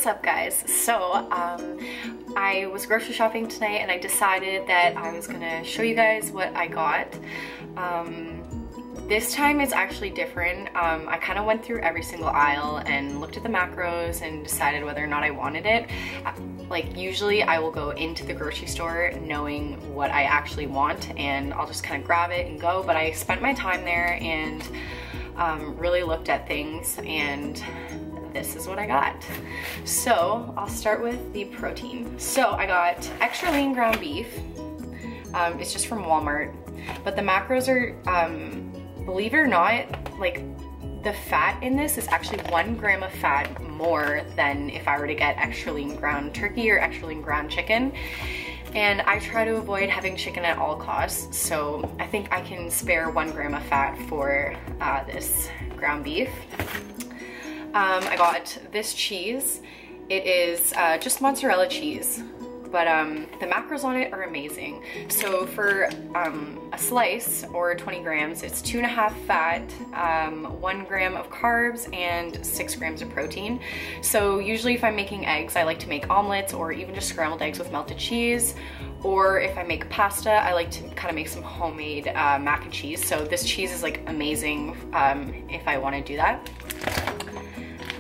up, guys? So I was grocery shopping tonight and I decided that I was gonna show you guys what I got. This time it's actually different. I kind of went through every single aisle and looked at the macros and decided whether or not I wanted it. Like usually I will go into the grocery store knowing what I actually want and I'll just kind of grab it and go, but I spent my time there and really looked at things, and this is what I got. So I'll start with the protein. So I got extra lean ground beef. It's just from Walmart, but the macros are, believe it or not, like the fat in this is actually 1 gram of fat more than if I were to get extra lean ground turkey or extra lean ground chicken. And I try to avoid having chicken at all costs, so I think I can spare 1 gram of fat for this ground beef. I got this cheese. It is just mozzarella cheese, but the macros on it are amazing. So for a slice or 20 grams, it's 2.5 fat, 1 gram of carbs, and 6 grams of protein. So usually if I'm making eggs, I like to make omelets or even just scrambled eggs with melted cheese. Or if I make pasta, I like to kind of make some homemade mac and cheese. So this cheese is like amazing if I want to do that.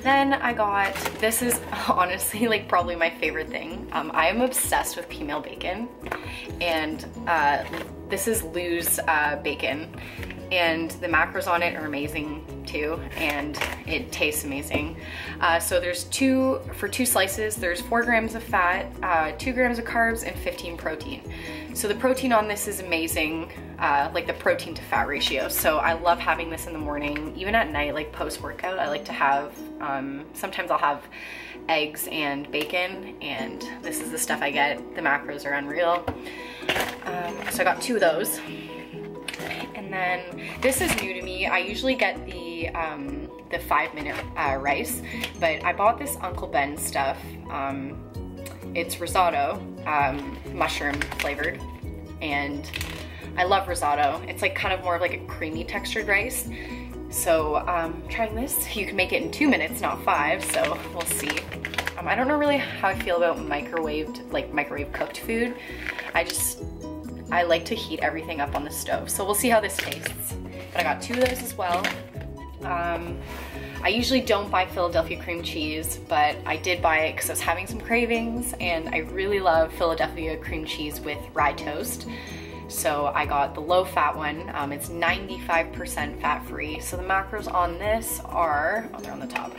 Then I got, this is honestly like probably my favorite thing. I am obsessed with female bacon, and this is Lou's bacon, and the macros on it are amazing too, and it tastes amazing. So there's for two slices, there's 4 grams of fat, 2 grams of carbs, and 15 protein. So the protein on this is amazing, like the protein to fat ratio. So I love having this in the morning, even at night, like post-workout. I like to have, sometimes I'll have eggs and bacon, and this is the stuff I get. The macros are unreal. So I got 2 of those. And then this is new to me. I usually get the 5-minute rice, but I bought this Uncle Ben stuff. It's risotto, mushroom flavored, and I love risotto. It's like kind of more of like a creamy textured rice. So trying this. You can make it in 2 minutes, not 5, so we'll see. I don't know really how I feel about microwave cooked food. I like to heat everything up on the stove, so we'll see how this tastes. But I got 2 of those as well. I usually don't buy Philadelphia cream cheese, but I did buy it because I was having some cravings, and I really love Philadelphia cream cheese with rye toast. So I got the low fat one. It's 95% fat free. So the macros on this are, oh, they're on the top.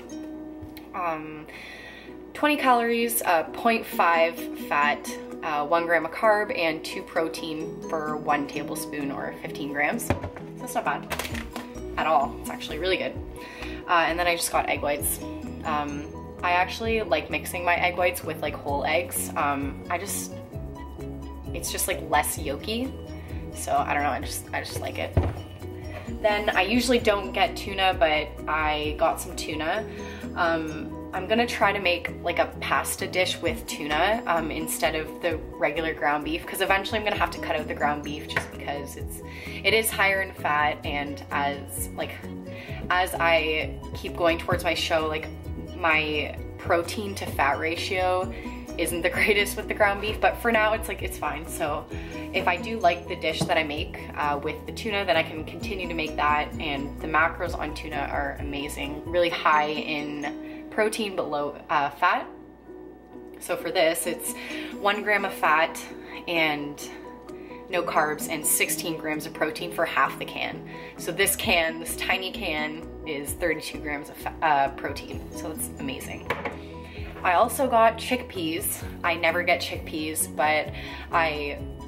20 calories, 0.5 fat, 1 gram of carb, and 2 protein for 1 tablespoon or 15 grams. So that's not bad at all. It's actually really good. And then I just got egg whites. I actually like mixing my egg whites with like whole eggs. It's just like less yolky. So I don't know, I just like it. Then I usually don't get tuna, but I got some tuna. I'm gonna try to make like a pasta dish with tuna instead of the regular ground beef, because eventually I'm gonna have to cut out the ground beef just because it is higher in fat, and as I keep going towards my show, like my protein to fat ratio isn't the greatest with the ground beef, but for now it's fine. So if I do like the dish that I make with the tuna, then I can continue to make that, and the macros on tuna are amazing, really high in protein but low fat. So for this, it's 1 gram of fat and no carbs and 16 grams of protein for half the can. So this tiny can is 32 grams of protein, so that's amazing. I also got chickpeas. I never get chickpeas, but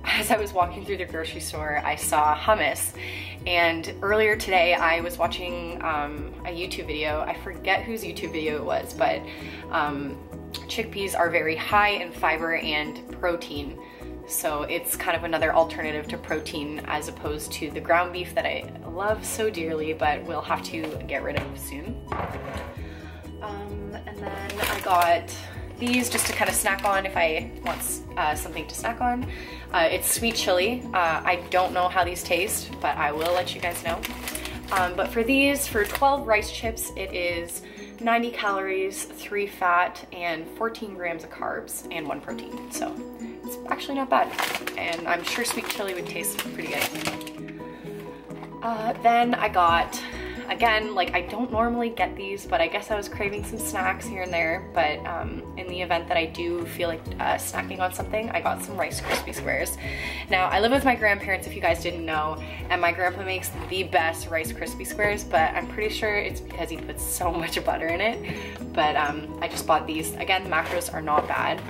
as I was walking through the grocery store, I saw hummus. And earlier today, I was watching a YouTube video. I forget whose YouTube video it was, but chickpeas are very high in fiber and protein. So it's kind of another alternative to protein as opposed to the ground beef that I love so dearly, but we'll have to get rid of soon. And then I got these just to kind of snack on if I want something to snack on. It's sweet chili. I don't know how these taste, but I will let you guys know. But for these, for 12 rice chips, it is 90 calories, 3 fat, and 14 grams of carbs, and 1 protein. So it's actually not bad. And I'm sure sweet chili would taste pretty good. Then I got, again, like I don't normally get these, but I guess I was craving some snacks here and there. But in the event that I do feel like snacking on something, I got some Rice Krispie Squares. Now I live with my grandparents, if you guys didn't know, and my grandpa makes the best Rice Krispie Squares, but I'm pretty sure it's because he puts so much butter in it. But I just bought these. Again, the macros are not bad.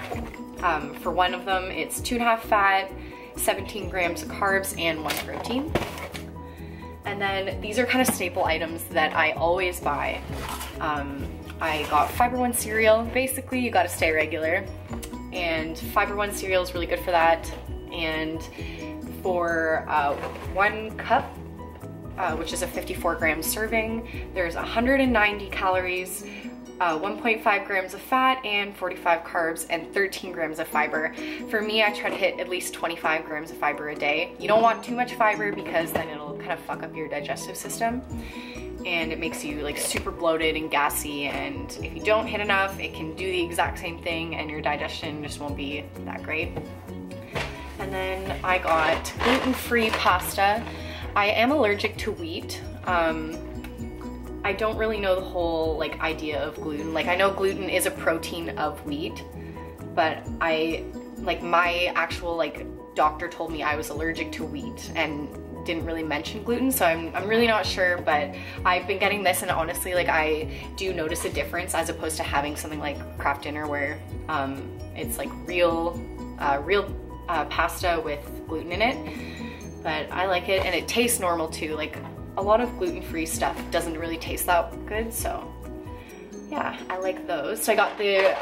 For one of them, it's 2.5 fat, 17 grams of carbs, and 1 protein. And then these are kind of staple items that I always buy. I got Fiber One cereal. Basically, you gotta stay regular. And Fiber One cereal is really good for that. And for 1 cup, which is a 54 gram serving, there's 190 calories, 1.5 grams of fat, and 45 carbs, and 13 grams of fiber. For me, I try to hit at least 25 grams of fiber a day. You don't want too much fiber because then it'll kind of fuck up your digestive system and it makes you like super bloated and gassy, and if you don't hit enough, it can do the exact same thing and your digestion just won't be that great. And then I got gluten-free pasta. I am allergic to wheat. I don't really know the whole like idea of gluten. Like I know gluten is a protein of wheat, but my actual like doctor told me I was allergic to wheat and didn't really mention gluten, so I'm really not sure. But I've been getting this, and honestly, like I do notice a difference as opposed to having something like Kraft Dinner where it's like real pasta with gluten in it. But I like it, and it tastes normal too. Like a lot of gluten-free stuff doesn't really taste that good, so yeah, I like those. So I got the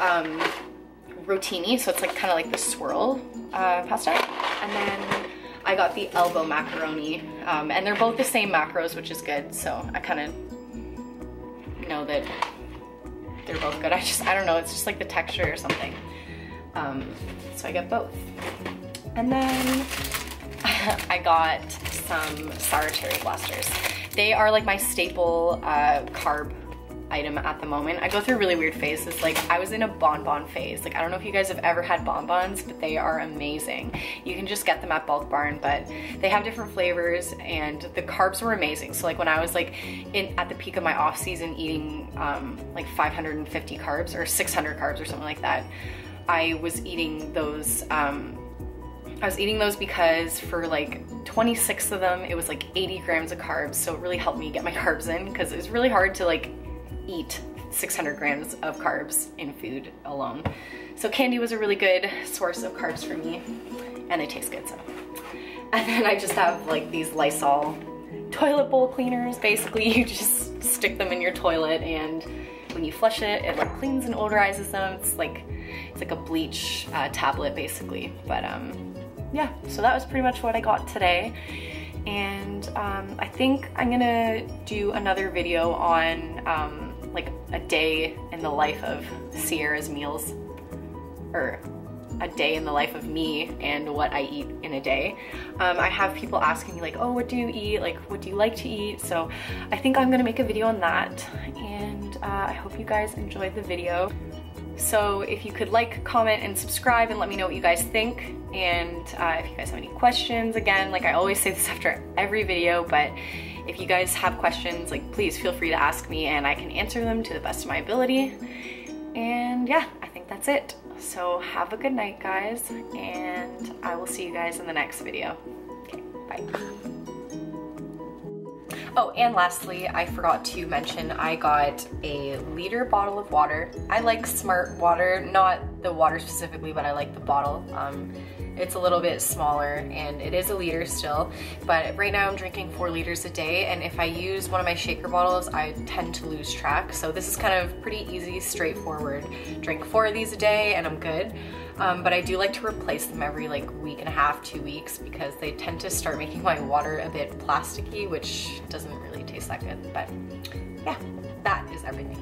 rotini, so it's like kind of like the swirl pasta, and then I got the elbow macaroni, and they're both the same macros, which is good, so I kind of know that they're both good. I don't know, it's just like the texture or something. So I got both. And then I got some sour cherry blasters. They are like my staple carb item at the moment. I go through really weird phases. Like I was in a bonbon phase. Like I don't know if you guys have ever had bonbons, but they are amazing. You can just get them at Bulk Barn, but they have different flavors and the carbs were amazing. So like when I was like at the peak of my off season eating like 550 carbs or 600 carbs or something like that, I was eating those because for like 26 of them, it was like 80 grams of carbs. So it really helped me get my carbs in because it was really hard to like eat 600 grams of carbs in food alone. So candy was a really good source of carbs for me, and they taste good, so. And then I just have like these Lysol toilet bowl cleaners. Basically, you just stick them in your toilet, and when you flush it, it like cleans and odorizes them. It's like a bleach tablet basically. But yeah, so that was pretty much what I got today. And I think I'm gonna do another video on like a day in the life of Sierra's meals, or a day in the life of me and what I eat in a day. I have people asking me like, oh, what do you eat? Like, what do you like to eat? So I think I'm gonna make a video on that, and I hope you guys enjoyed the video. So if you could like, comment, and subscribe and let me know what you guys think. And if you guys have any questions, again, like I always say this after every video, but if you guys have questions, like please feel free to ask me and I can answer them to the best of my ability. And yeah, I think that's it. So have a good night, guys, and I will see you guys in the next video. Okay, bye. Oh, and lastly, I forgot to mention I got a liter bottle of water. I like Smart water, not the water specifically, but I like the bottle. It's a little bit smaller and it is a liter still, but right now I'm drinking 4 liters a day, and if I use one of my shaker bottles, I tend to lose track. So this is kind of pretty easy, straightforward. Drink 4 of these a day and I'm good. But I do like to replace them every like week and a half, 2 weeks, because they tend to start making my water a bit plasticky, which doesn't really taste that good. But yeah, that is everything.